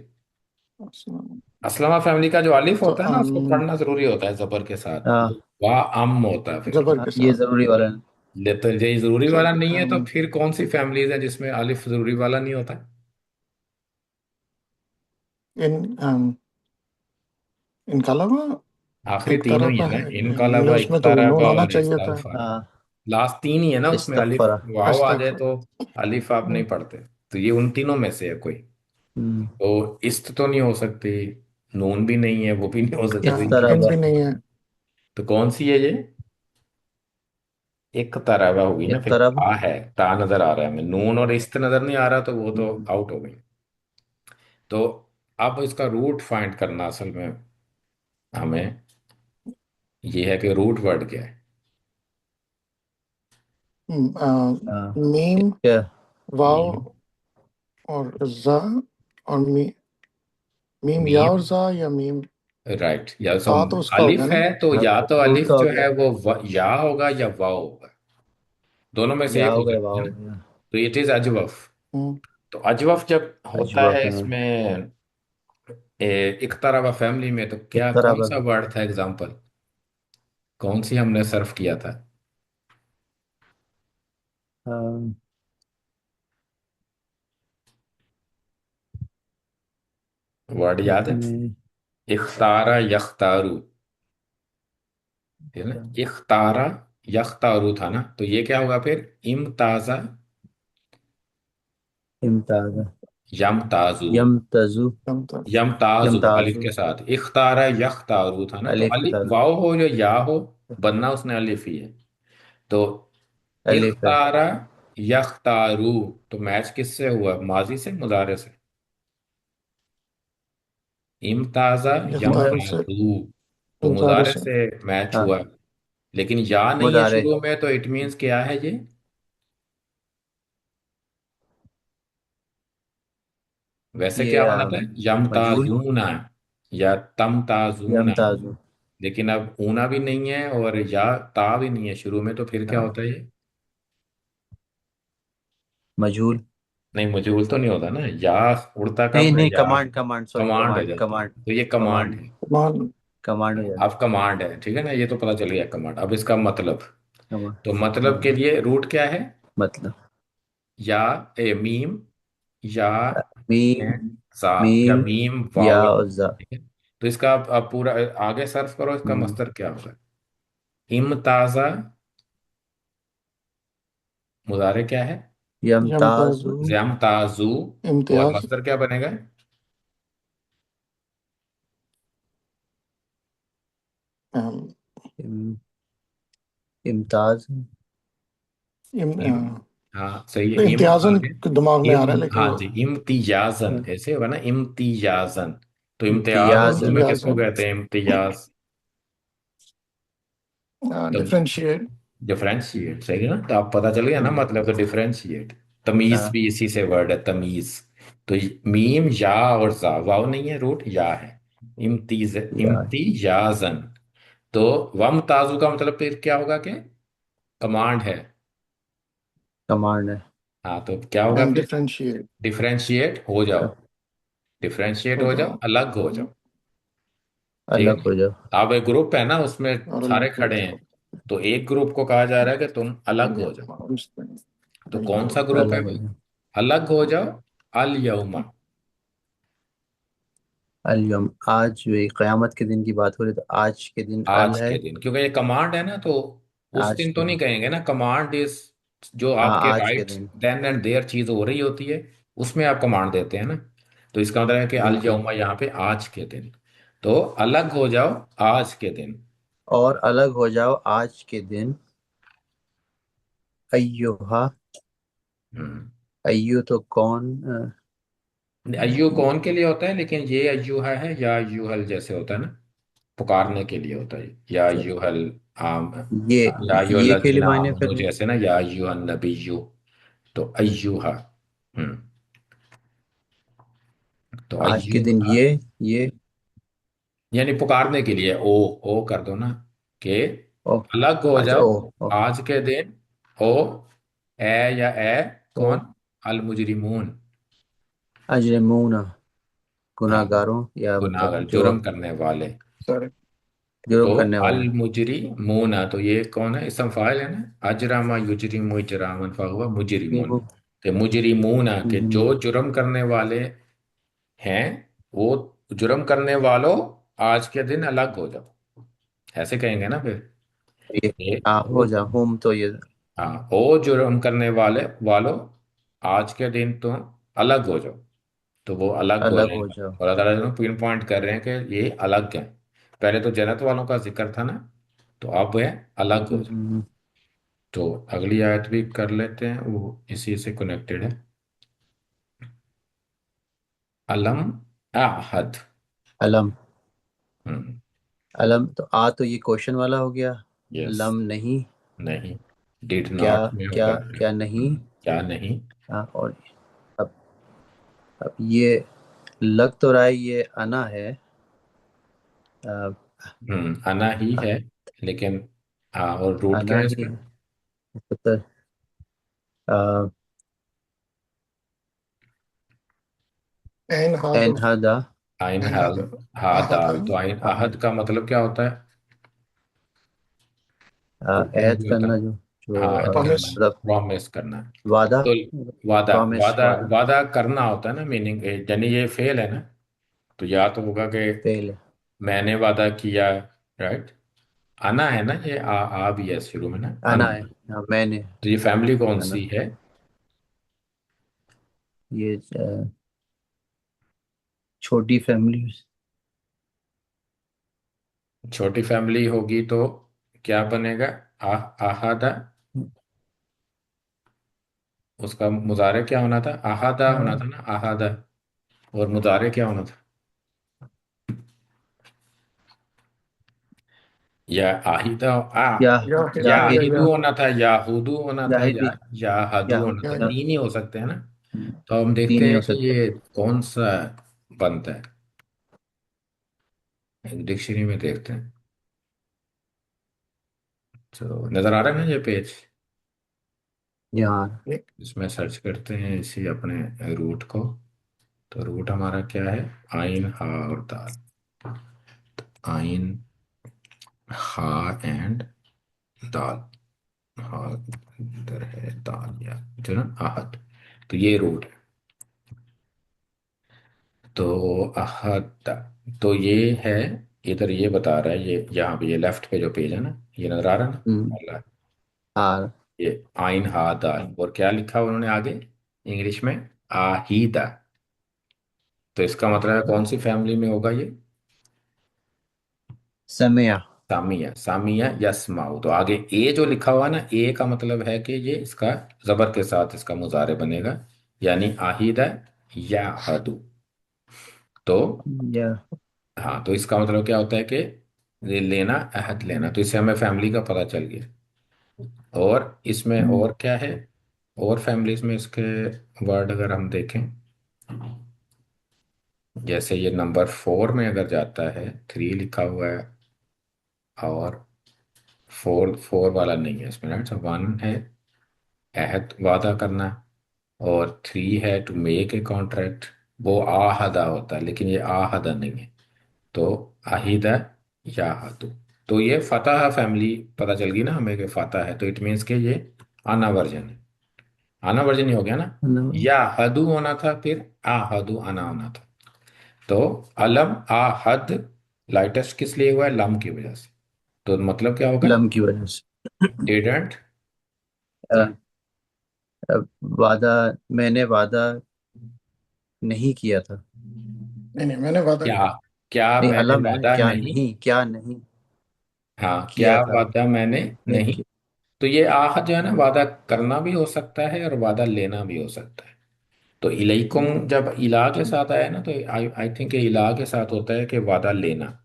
असलमा
असलमा फैमिली का जो अलिफ
तो
होता है ना उसको पढ़ना जरूरी होता है जबर के साथ।
हाँ
वाह अम होता है फिर।
जबर
हाँ,
के
ये
साथ
जरूरी वाला है।
तो ये जरूरी वाला
चल
नहीं है तो फिर कौन सी फैमिलीज है जिसमें अलिफ जरूरी वाला नहीं होता।
इन इनका अलावा
आखिरी
एक
तीनों ही
तरफ
है ना, इनका अलावा
उसमें तो
इख्ताराबा
नून आना
और
चाहिए था
इस्तगफारा।
हाँ,
लास्ट तीन ही है ना उसमें अलिफ
इस्तगफारा।
वाव आ जाए
अस्तगफुर
तो अलिफ आप नहीं पढ़ते। तो ये उन तीनों में से है कोई।
हम्म,
तो इस्त तो नहीं हो सकती, नून भी नहीं है, वो भी नहीं हो सकती,
इस
तो इनकी
तरह
कौन
इन
का।
भी
सी।
नहीं है
तो कौन सी है ये। एक तरह होगी ना
इस
फिर
तरह।
ता है। ता नजर आ रहा है हमें, नून और इस्त नजर नहीं आ रहा तो वो तो
हम्म,
आउट हो गई। तो अब इसका रूट फाइंड करना असल में हमें ये है कि रूट वर्ड क्या है।
हाँ,
मीम
क्या।
वाव
मीम।
और जा और मीम या और
मीम
जा या मीम
राइट, या तो
ता तो उसका हो गया
अलिफ
ना
है तो
हाँ,
या तो
रूट
अलिफ
का हो
जो
गया,
है वो या होगा या वाव होगा। दोनों में से
या
एक
हो
हो
गया,
सकता
वाह
है
हो
ना।
गया।
तो इट इज अजवफ।
हम्म
तो अजवफ जब होता
अजवा
है
का।
इसमें इख्तराबा फैमिली में तो
इस
क्या
तरह
कौन
का।
सा वर्ड था एग्जाम्पल। कौन सी हमने सर्व किया था।
हाँ,
वर्ड याद है।
इसमें
इख्तारा यख्तारू है ना। इख्तारा यख्तारू था ना, तो ये क्या होगा फिर इम्ताजा
इम्ताज,
यमताजू।
यमतजु,
यमताजू अलिफ
यमताजु,
के साथ इख्तारा यख्तारू था ना, तो
अलिफ के
अलिफ
साथ
वाव हो या या हो बनना उसने अलिफ ही है। तो
अलिफ है।
इख्तारा यख्तारू तो मैच किससे हुआ, माजी से मुजारे से। इम्ताजा
यख्तारू से
यमताजू तो
मुजारे
मुजारे
से
से मैच
हाँ,
हुआ। लेकिन या नहीं है
मुदारे।
शुरू में तो इट मीन्स क्या है ये। वैसे
ये
क्या होना था
मजहूल,
यमताजूना या तमताजूना।
यमताजु।
लेकिन अब ऊना भी नहीं है और या ता भी नहीं है शुरू में, तो फिर क्या
हाँ,
होता है ये।
मजहूल।
नहीं, मजहूल तो नहीं होता ना, या उड़ता
नहीं
कब है,
नहीं,
या
कमांड कमांड, सॉरी,
कमांड हो
कमांड
जाता है,
कमांड।
तो ये कमांड
कमांड।
है।
कमांड।
कमांड हो जाता
अब कमांड है, ठीक है ना, ये तो पता चल गया कमांड। अब इसका मतलब,
है।
तो मतलब के लिए रूट क्या है?
मतलब
या ए मीम, या
मीम।
है जा, या
मीम
मीम
या
वाओ,
और जा।
ठीक है। तो इसका आप पूरा आगे सर्च करो, इसका
हम्म,
मस्तर क्या होगा? इमताजा, मुजारे क्या है?
यमताजु।
यमताजु।
ज़्यामताजू। और
इम्तियाज।
मस्तर क्या बनेगा?
अम,
इम, इम्ताज।
इम, हाँ सही है, इम
इम्तियाजन
आगे।
दिमाग में आ
इम,
रहा है, लेकिन
हाँ
वो
जी, इम्तियाजन ऐसे होगा ना, इम्तियाजन। तो इम्तियाज उर्दू
इम्तियाजन।
में किसको
इम्तियाजन।
कहते हैं? इम्तियाज। तो
डिफरेंशिएट।
डिफरेंशिएट, सही है ना, तो आप पता चल गया ना मतलब, तो डिफरेंशिएट। तमीज भी इसी से वर्ड है, तमीज। तो मीम या और जा, वाव नहीं है, रूट या है।
या
इम्तियाजन। तो वम ताजू का मतलब फिर क्या होगा कि कमांड है।
कमांड है।
हाँ, तो क्या होगा
एंड
फिर?
डिफरेंशिएट।
डिफरेंशिएट हो जाओ, डिफरेंशिएट
हो
हो जाओ,
जाओ।
अलग हो जाओ, ठीक है
अलग हो जाओ।
ना। अब एक ग्रुप है ना, उसमें
और
सारे
अलग हो
खड़े हैं,
जाओ।
तो एक ग्रुप को कहा जा रहा है कि तुम अलग हो जाओ। तो कौन सा ग्रुप है
अलग हो
वो?
जाओ।
अलग हो जाओ, अल यौमा।
अलयम, आज जो ये क़यामत के दिन की बात हो रही, तो आज के दिन अल
आज
है।
के दिन, क्योंकि ये कमांड है ना, तो उस
आज
दिन तो
के
नहीं
दिन।
कहेंगे ना, कमांड इज जो
हाँ,
आपके
आज के
राइट
दिन।
देन एंड देयर चीज हो रही होती है, उसमें आप कमांड देते हैं ना। तो इसका मतलब है कि अल
बिल्कुल।
यौमा यहाँ पे आज के दिन। तो अलग हो जाओ आज के दिन।
और अलग हो जाओ आज के दिन। अय्युहा।
हम्म।
अय्यु तो कौन?
अय्यू कौन के लिए होता है, लेकिन ये अय्यूहा है या अय्यूहल जैसे होता है ना, पुकारने के लिए होता है, या अय्यूहल आम,
ये
या
ये के लिए
अय्युहल्लज़ीना
मायने
आमनू
फिर।
जैसे ना, या अय्युहन नबिय्यु। तो अय्यूहा। हम्म। तो
आज के दिन
अय्यूहा
ये।
यानी पुकारने के लिए, ओ कर दो ना, कि
ओ।
अलग हो
अच्छा,
जाओ
ओ।
आज के दिन। ओ, ए, या ए,
ओ
कौन? अल मुजरिमून।
अजरमून,
हाँ,
गुनाहगारों या मतलब
गुनाहगार,
जो
जुर्म करने वाले।
सॉरी।
जुर्म
तो
करने
अल
वाले।
मुजरिमूना, तो ये कौन है? इसम फाइल है ना, अजरामा युजरिमु इजरामन फहुवा मुजरिमून।
वो।
तो मुजरिमूना के
हम्म,
जो जुर्म करने वाले हैं, वो जुर्म करने वालों, आज के दिन अलग हो जाओ, ऐसे कहेंगे ना फिर।
ये।
ये
हाँ,
वो,
हो जा होम तो ये।
हाँ, ओ जुर्म करने वाले वालों, आज के दिन तुम अलग हो जाओ। तो वो अलग हो
अलग हो
जाएगा।
जाओ।
और अल्लाह ताला पिन पॉइंट कर रहे हैं कि ये अलग है। पहले तो जन्नत वालों का जिक्र था ना, तो अब है अलग हो जाओ।
हम्म,
तो अगली आयत भी कर लेते हैं, वो इसी से कनेक्टेड है। अलम आहद।
अलम।
हम्म।
अलम तो तो ये क्वेश्चन वाला हो गया।
यस।
लम नहीं।
नहीं, डिड
क्या?
नॉट में
क्या?
होगा।
क्या नहीं?
क्या नहीं?
हाँ, और अब अब ये लग तो रहा है ये अना है। अ,
आना ही
अ-
है, लेकिन हाँ, और रूट क्या
अना
है
ही
इसका?
है। तो, अ,
एन हादो।
एन हदा।
आइन
एन
हल,
हादो।
हादा।
आहद है
तो
ना।
आइन
हाँ,
अहद का मतलब क्या होता है? तो
ऐद
क्या होता
करना,
है?
जो
हाँ, अहद करना,
प्रॉमिस।
मतलब
प्रॉमिस करना।
वादा।
तो वादा,
प्रॉमिस,
वादा
वादा।
वादा करना होता है ना, मीनिंग यानी ये फेल है ना। तो या तो होगा कि
फेल।
मैंने वादा किया, राइट। आना है ना, ये आ भी है शुरू में ना,
आना
आना।
है। हाँ, मैंने।
तो ये फैमिली कौन
आना।
सी है?
ये छोटी फैमिली।
छोटी फैमिली होगी तो क्या बनेगा? आहादा। उसका मुजारे क्या होना था? आहादा होना था ना, आहादा। और मुजारे क्या होना था? या आहिदा,
या
या
याहिद या
जाहिद।
आहिदू होना था, या हुदू होना था,
जाहिद भी।
या
या
हदू होना था,
या
तीन ही हो सकते हैं ना। तो हम
तीन
देखते
ही
हैं
हो
कि
सकते
ये कौन सा बनता है, एक डिक्शनरी में देखते हैं। तो नजर आ रहा है ना ये पेज?
यहाँ।
इसमें सर्च करते हैं इसी अपने रूट को। तो रूट हमारा क्या है? आइन, हा और दाल। आइन, हा एंड दाल। हा इधर है, दाल या जो ना आहद। तो ये रूट है। तो आहद, तो ये है। इधर ये बता रहा है, ये यहाँ पे ये लेफ्ट पे जो पेज है ना, ये नजर आ रहा है ना
हम्म।
पहला।
हाँ।
ये आइन हा दाल, और क्या लिखा हुआ उन्होंने आगे इंग्लिश में? आहीदा। तो इसका मतलब है कौन सी फैमिली में होगा ये?
समय।
सामिया। सामिया यस्माउ। तो आगे ए जो लिखा हुआ है ना, ए का मतलब है कि ये इसका जबर के साथ इसका मुजारे बनेगा, यानी आहिदा या हदु। तो
या।
हाँ, तो इसका मतलब क्या होता है कि ये लेना, अहद लेना। तो इससे हमें फैमिली का पता चल गया। और इसमें
हम्म।
और क्या है? और फैमिलीज में इसके वर्ड अगर हम देखें, जैसे ये नंबर 4 में अगर जाता है, 3 लिखा हुआ है, और 4 4 वाला नहीं है इसमें, राइट। 1 है अहद, वादा करना, और 3 है टू मेक ए कॉन्ट्रैक्ट। वो आहदा होता है, लेकिन ये आहदा नहीं है। तो आहिदा या हदु। तो ये फतह फैमिली पता चल गई ना हमें कि फतह है, तो इट मीन्स कि ये आना वर्जन है। आना वर्जन ही हो गया ना। या हदु होना था, फिर आहदु आना होना था। तो अलम आहद लाइटेस्ट किस लिए हुआ है? लम की वजह से। तो मतलब क्या होगा?
लम की वजह से।
डिडंट
अ, अ, वादा, मैंने वादा नहीं किया था।
नहीं नहीं, मैंने वादा
क्या? क्या
नहीं,
मैंने
अलम है,
वादा
क्या
नहीं?
नहीं, क्या नहीं
हाँ, क्या
किया था।
वादा मैंने
नहीं
नहीं।
किया।
तो ये आह जो है ना, वादा करना भी हो सकता है और वादा लेना भी हो सकता है। तो इलैकुम जब इला के साथ आया ना, तो आई आई थिंक इला के साथ होता है कि वादा लेना।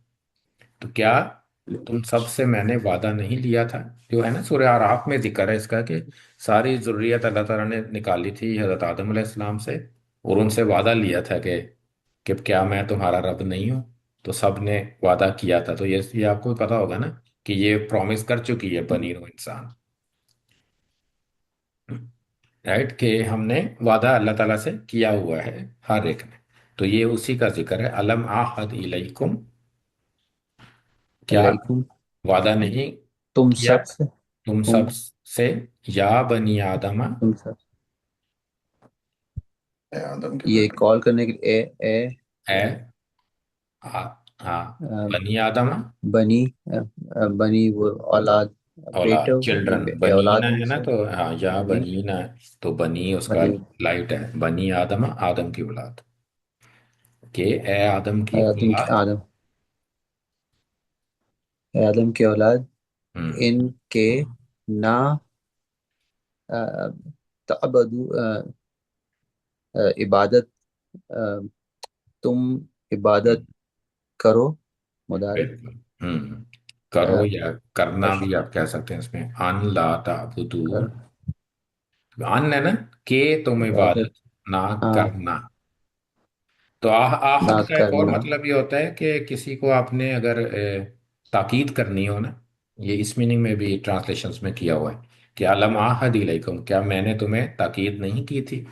तो क्या तुम सबसे मैंने वादा नहीं लिया था? जो है ना सूरह आराफ में जिक्र है इसका, कि सारी जुर्रियत अल्लाह ताला ने निकाली थी हजरत आदम अलैहिस्सलाम से, और उनसे वादा लिया था कि क्या मैं तुम्हारा रब नहीं हूँ? तो सब ने वादा किया था। तो ये आपको पता होगा ना कि ये प्रॉमिस कर चुकी है बनी नो इंसान, राइट, कि हमने वादा अल्लाह ताला से किया हुआ है हर एक ने। तो ये उसी का जिक्र है, अलम आहद इलैकुम। क्या
अलैकुम।
वादा नहीं
तुम
किया
सब से।
तुम सब
तुम
से, या बनी आदमा?
तुम सब।
ए आदम के
ये
बेटे।
कॉल करने के लिए ए
है आ, हाँ,
अ,
बनी आदमा।
बनी, बनी वो औलाद,
औलाद,
बेटो
चिल्ड्रन,
ए
बनीना
औलाद में
है ना,
से।
तो हाँ या
बनी।
बनीना। तो बनी उसका
बनी।
लाइट है, बनी आदमा, आदम की औलाद। के ए आदम की
आदम की
औलाद।
आदम, ए आदम की औलाद,
हम्म।
इनके ना तअबदू, इबादत, अ, तुम इबादत
हम्म,
करो, मुदारे।
बिल्कुल। करो,
अ,
या करना
अश-
भी आप कह सकते हैं इसमें, अन ला ताबुदू।
कर
अन है ना, के तुम
इबादत।
इबादत ना
हाँ।
करना। तो आहद
ना
का एक और
करना।
मतलब ये होता है कि किसी को आपने अगर ताकीद करनी हो ना, ये इस मीनिंग में भी ट्रांसलेशंस में किया हुआ है कि अलम आहद इलैकुम, क्या मैंने तुम्हें ताकीद नहीं की थी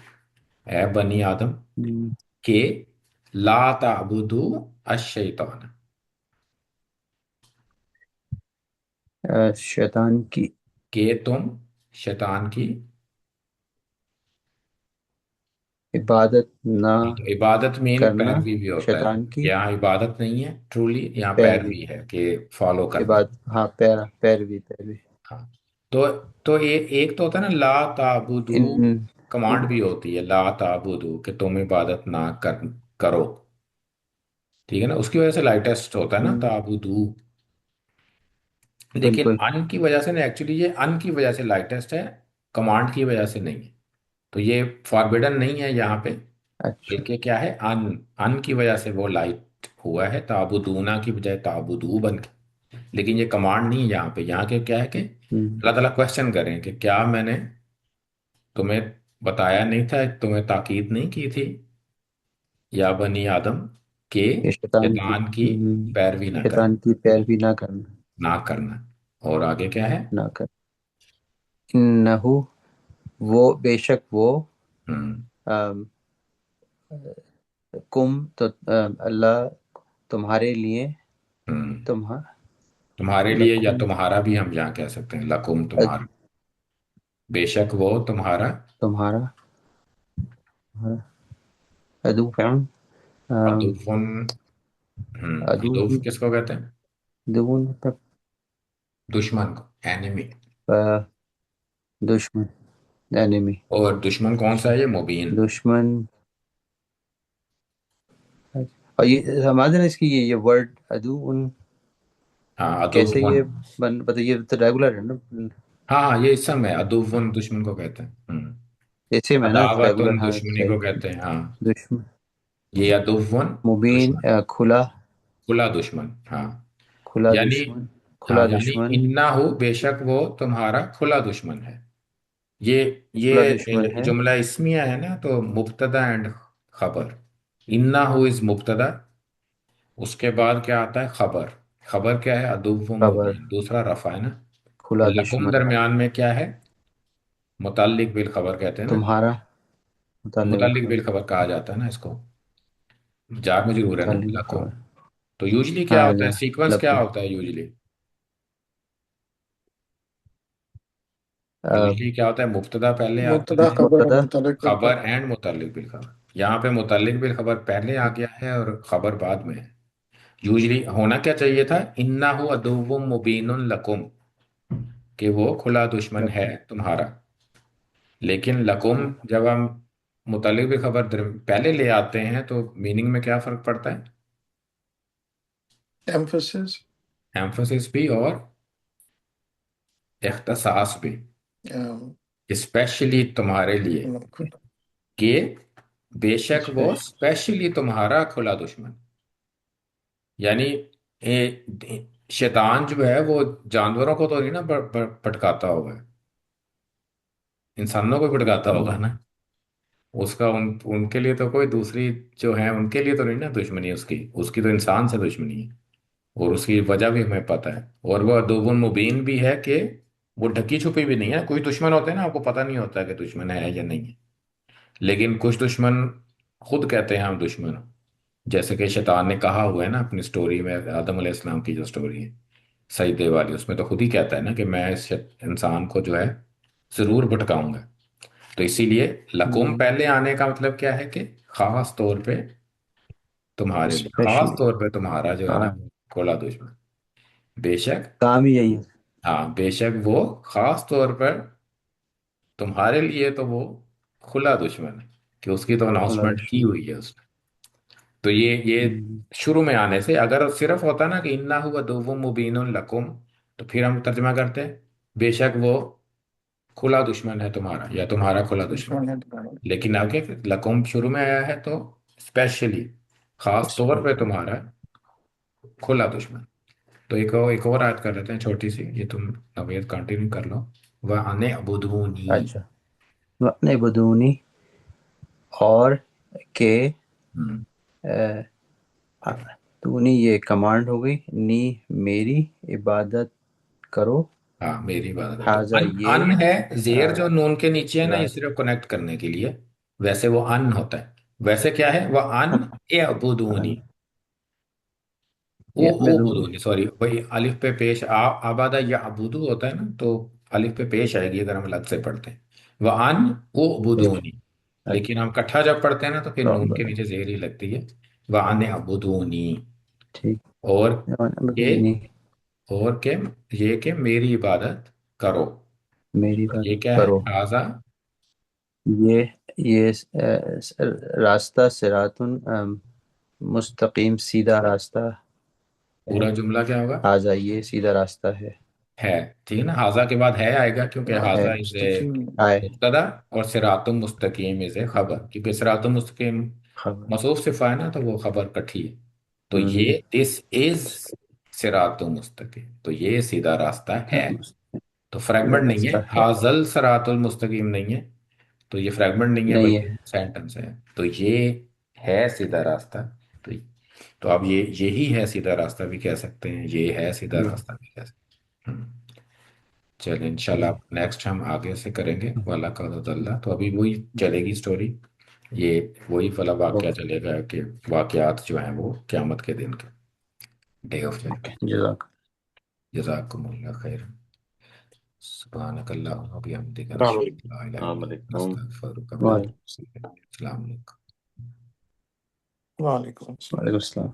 ए बनी आदम,
हम्म,
के ला ताबुदू अश-शैतान,
शैतान की
के तुम शैतान की।
इबादत ना
हाँ, तो इबादत मीन
करना।
पैरवी भी होता है।
शैतान की
यहाँ इबादत नहीं है ट्रूली, यहाँ
पैरवी।
पैरवी है कि फॉलो करना।
इबादत, हाँ, पैरवी पैरवी।
हाँ। तो एक तो होता है ना ला ताबुदू,
इन
कमांड भी होती है ला ताबुदू कि तुम इबादत ना करो। ठीक है ना, उसकी वजह से लाइटेस्ट होता है ना
हम्म,
ताबुदू। लेकिन
बिल्कुल।
अन की वजह से ना, एक्चुअली ये अन की वजह से लाइटेस्ट है, कमांड की वजह से नहीं है। तो ये फॉरबिडन नहीं है यहाँ पे,
अच्छा।
बल्कि क्या है, अन, अन की वजह से वो लाइट हुआ है, ताबुदूना की बजाय ताबुदू बन के। लेकिन ये कमांड नहीं है यहाँ पे। यहाँ के क्या है कि
हम्म,
अल्लाह ताला क्वेश्चन करें कि क्या मैंने तुम्हें बताया नहीं था, तुम्हें ताकीद नहीं की थी, या बनी आदम, के
ये शैतान की,
शैतान की पैरवी ना
शैतान
करना,
की पैरवी ना करना।
ना करना। और आगे क्या है?
ना कर। इन्नहु वो बेशक वो
हम्म
अम, कुम तो अल्लाह तुम्हारे लिए
हम्म
तुम्हा
तुम्हारे लिए या
लकुम
तुम्हारा भी हम यहाँ कह सकते हैं, लकुम तुम्हारा, बेशक वो तुम्हारा।
तुम्हारा अदू फैन
अदुवन।
अदू
अदुव किसको कहते हैं?
दुगुन मतलब
दुश्मन को, एनिमी।
दुश्मन एनिमी
और दुश्मन कौन सा है? ये मुबीन।
दुश्मन। और ये हमारे ना इसकी ये वर्ड अदू उन
हाँ,
कैसे
अदुवन।
ये बन मतलब ये तो रेगुलर है ना।
हाँ हाँ, ये इसम है, अदुवन दुश्मन को कहते हैं।
जैसे मैं ना रेगुलर
अदावतुन
हाँ
दुश्मनी
सही।
को कहते हैं, हाँ।
दुश्मन
ये अदुवन
मुबीन
दुश्मन,
खुला
खुला दुश्मन, हाँ।
खुला
यानी,
दुश्मन
हाँ
खुला
यानी
दुश्मन
इन्ना हो, बेशक वो तुम्हारा खुला दुश्मन है। ये
खुला दुश्मन
ये
है।
जुमला इस्मिया है ना, तो मुब्तदा एंड खबर। इन्ना हो इज मुब्तदा, उसके बाद क्या आता है? खबर। खबर क्या है? अदुव्व
खबर
मुबीन, दूसरा रफा है ना।
खुला
और लकुम
दुश्मन
दरमियान में क्या है? मुतल्लिक बिल खबर कहते हैं ना।
तुम्हारा मुतालिक
मुतल्लिक
खबर
बिल खबर कहा जाता है ना इसको। जार मजरूर है ना,
मुतालिक
लकुम।
खबर
तो यूजली क्या
हाँ
होता है, सीक्वेंस क्या
लकुम
होता है यूजली?
अ,
यूजली क्या होता है, मुब्तदा पहले आता
मुब्तदा
है,
खबर और
मुबतदा
मुतल्लिक बिल
खबर
खबर।
एंड मुतल्लिक बिल खबर। यहाँ पे मुतल्लिक बिल खबर पहले आ गया है और खबर बाद में है। यूजली होना क्या चाहिए था? इन्ना हो अदुव्वुम मुबीनुन लकुम, कि वो खुला दुश्मन है
लकुम
तुम्हारा। लेकिन लकुम जब हम मुतल्लिक बिल खबर पहले ले आते हैं तो मीनिंग में क्या फर्क पड़ता है?
एम्फोसिस।
एम्फोसिस भी और इख्तिसास भी। स्पेशली तुम्हारे लिए, कि बेशक वो
स्पेशल
स्पेशली तुम्हारा खुला दुश्मन। यानी शैतान जो है वो जानवरों को तो नहीं ना भटकाता होगा, इंसानों को भटकाता होगा ना। उसका उनके लिए तो कोई दूसरी जो है, उनके लिए तो नहीं ना दुश्मनी उसकी। उसकी तो इंसान से दुश्मनी है, और उसकी वजह भी हमें पता है। और वो अदुव्वुन मुबीन भी है, कि वो ढकी छुपी भी नहीं है। कोई दुश्मन होते हैं ना, आपको पता नहीं होता कि दुश्मन है या नहीं है। लेकिन कुछ दुश्मन खुद कहते हैं हम दुश्मन हो। जैसे कि शैतान ने कहा हुआ है ना अपनी स्टोरी में, आदम अलैहिस्सलाम की जो स्टोरी है सईदे वाली, उसमें तो खुद ही कहता है ना कि मैं इस इंसान को जो है जरूर भटकाऊंगा। तो इसीलिए लकुम पहले आने का मतलब क्या है? कि खास तौर पे तुम्हारे लिए, खास
स्पेशली
तौर पे तुम्हारा जो है ना,
हाँ
खुला दुश्मन। बेशक,
काम ही यही है।
हाँ बेशक वो खास तौर पर तुम्हारे लिए तो वो खुला दुश्मन है, कि उसकी तो
खुला
अनाउंसमेंट की
दुश्मन
हुई है उसने। तो ये
हम्म,
शुरू में आने से, अगर सिर्फ होता ना कि इन्ना हुआ दुव्वुम मुबीनुन लकुम, तो फिर हम तर्जमा करते हैं बेशक वो खुला दुश्मन है तुम्हारा, या तुम्हारा खुला दुश्मन।
दुश्मन है तुम्हारा।
लेकिन आगे लकुम शुरू में आया है, तो स्पेशली खास तौर पे
स्पेशल
तुम्हारा खुला दुश्मन। तो एक और ऐड कर लेते हैं छोटी सी, ये तुम नवेद कंटिन्यू कर लो। वह अने अबुदूनी।
अच्छा वअने बदूनी और के
हम्म,
तूनी ये कमांड हो गई नी मेरी इबादत करो।
हाँ मेरी बात करो। तो
हाजा
अन
ये
अन है, जेर जो नून के नीचे है ना, ये
रात
सिर्फ कनेक्ट करने के लिए। वैसे वो अन होता है। वैसे क्या है वह अन ए अबुदूनी, ओ
ये
ओ
बदूनी
बुदूनी, सॉरी, वही अलिफ पे पेश आबादा या अबूदू होता है ना, तो अलिफ पे पेश आएगी अगर हम अलग से पढ़ते हैं। वह अन ओ बुदूनी।
अच्छा
लेकिन हम इकट्ठा जब पढ़ते हैं ना, तो फिर नून के
प्रॉपर
नीचे जेर ही लगती है। वह अन अबुदूनी।
ठीक
और
है
के,
बदूनी
और के, ये के मेरी इबादत करो।
मेरी
और ये
इबादत
क्या है?
करो।
हाजा।
ये ये रास्ता सिरातुन मुस्तकीम सीधा रास्ता है।
पूरा जुमला क्या होगा?
हाजा ये सीधा रास्ता
है। ठीक है ना, हाजा के बाद है आएगा, क्योंकि
है
हाजा इज ए
मुस्तकीम।
आए
मुब्तदा, और सिरातुम मुस्तकीम इज ए खबर। क्योंकि सिरातुम मुस्तकीम
खबर
मसरूफ सिफा है ना, तो वो खबर कठी है। तो
हम्म,
ये दिस इज सिरातुम मुस्तकीम, तो ये सीधा रास्ता है। तो
सीधा
फ्रैगमेंट नहीं है,
रास्ता है
हाजल सरातुल मुस्तकीम नहीं है। तो ये फ्रैगमेंट नहीं है,
नहीं
बल्कि
है।
सेंटेंस है। तो ये है सीधा रास्ता। तो तो अब ये यही है सीधा रास्ता भी कह सकते हैं, ये है सीधा
ये
रास्ता भी कह सकते हैं। चलिए इंशाल्लाह नेक्स्ट हम आगे से करेंगे वाला का अल्लाह। तो अभी वही चलेगी स्टोरी, ये वही वाला वाकया
ओके
चलेगा कि वाकयात जो हैं वो क़यामत के दिन के, डे ऑफ
ओके
जजमेंट।
जज़ाक
जज़ाकुमुल्लाह खैर। सुब्हानक अल्लाहुम्मा बिहम्दिका
Assalamu
नशहदु
alaikum.
अन ला इलाहा इल्ला
अस्सलाम
अंता
वालेकुम।
नस्तगफिरुका व
वालेकुम
नतूबु इलैक। अस्सलाम वालेकुम।
वालेकुम अस्सलाम।
वालेकुम अस्सलाम।